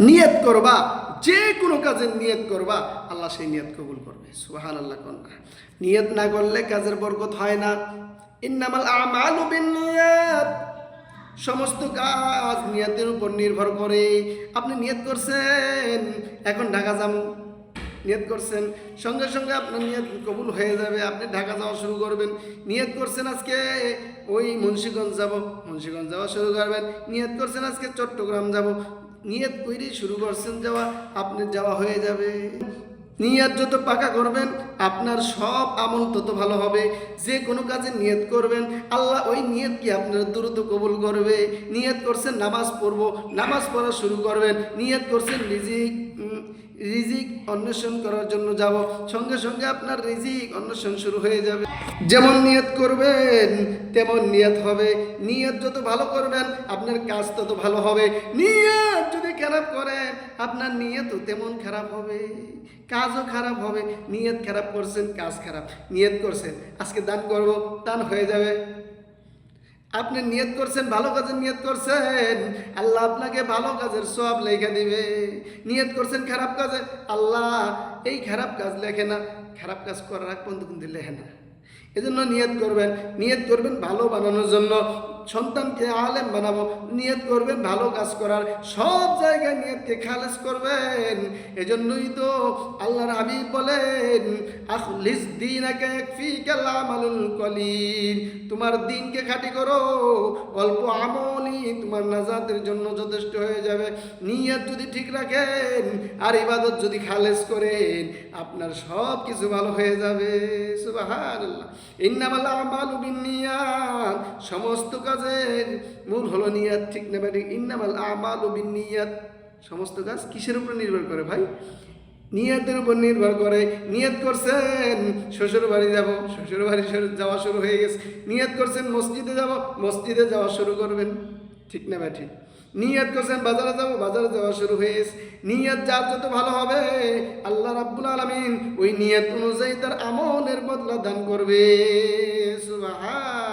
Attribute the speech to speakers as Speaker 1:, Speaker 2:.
Speaker 1: নিয়ত করবা, যে কোনো কাজের নিয়ত করবা, আল্লাহ সেই নিয়ত কবুল করবে। সুবহানাল্লাহ। কন্যা নিয়ত না করলে কাজের বরকত হয় না। ইন্নামাল আমালু বিন্নিয়াত, সমস্ত কাজ নিয়তের উপর নির্ভর করে। আপনি নিয়ত করছেন এখন ঢাকা যাবো, নিয়ত করছেন, সঙ্গে সঙ্গে আপনার নিয়ত কবুল হয়ে যাবে, আপনি ঢাকা যাওয়া শুরু করবেন। নিয়ত করছেন আজকে ওই মুন্সিগঞ্জ যাব, মুন্সিগঞ্জ যাওয়া শুরু করবেন। নিয়ত করছেন আজকে চট্টগ্রাম যাব, নিয়ত করেই শুরু করছেন যাওয়া, আপনি যাওয়া হয়ে যাবে। নিয়ত যত পাকা করবেন আপনার সব আমল তত ভালো হবে। যে কোনো কাজে নিয়ত করবেন, আল্লাহ ওই নিয়তকে আপনার দ্রুত কবুল করবে। নিয়ত করছেন নামাজ পড়বো, নামাজ পড়া শুরু করবেন। নিয়ত করছেন রিজিক অন্বেষণ করার জন্য যাব, সঙ্গে সঙ্গে আপনার রিজিক অন্বেষণ শুরু হয়ে যাবে। যেমন নিয়ত করবেন তেমন নিয়ত হবে। নিয়ত যত ভালো করবেন আপনার কাজ তত ভালো হবে। নিয়ত যদি খারাপ করেন আপনার নিয়তও তেমন খারাপ হবে, কাজও খারাপ হবে। নিয়ত খারাপ করছেন, কাজ খারাপ। নিয়ত করছেন আজকে দান করব, দান হয়ে যাবে। আপনি নিয়ত করছেন, ভালো কাজের নিয়ত করছেন, আল্লাহ আপনাকে ভালো কাজের সওয়াব লেখা দিবে। নিয়ত করছেন খারাপ কাজে, আল্লাহ এই খারাপ কাজ লেখে না, খারাপ কাজ করার আগ পর্যন্ত কিন্তু লেখে না। এজন্য নিয়ত করবেন, নিয়ত করবেন ভালো বানানোর জন্য, সন্তানকে আলেম বানাবো, নিয়ত করবেন ভালো কাজ করার, সব জায়গায় নিয়তকে খালেস করবেন। এজন্যই তো আল্লাহর হাবিব বলেন, আখলিস দীনাকা ইয়াকফিকাল আমালুল কলিল, তোমার দিনকে খাঁটি করো, অল্প আমলই তোমার নাজাতের জন্য যথেষ্ট হয়ে যাবে। নিয়ত যদি ঠিক রাখেন আর ইবাদত যদি খালেস করেন আপনার সব কিছু ভালো হয়ে যাবে। সুবহানাল্লাহ। ইন্নামাল আমালু বিন্নিয়াত, সমস্ত কাজের মূল হলো নিয়ত, ঠিক না ভাই? ইন্নামাল আমালু বিন্নিয়াত, সমস্ত কাজ কিসের উপর নির্ভর করে ভাই? নিয়তের উপর নির্ভর করে। নিয়ত করছেন শ্বশুর বাড়ি যাব, শ্বশুর বাড়ি যাওয়া শুরু হয়ে গেছে। নিয়ত করছেন মসজিদে যাব, মসজিদে যাওয়া শুরু করবেন, ঠিক না ভাই? ঠিক। নিয়ত করছেন বাজারে যাব, বাজারে যাওয়া শুরু হয়ে গেছে। নিয়ত যার যত ভালো হবে আল্লাহ রাব্বুল আলামিন ওই নিয়ত অনুযায়ী তার আমলের বদলা দান করবে। সুবহান।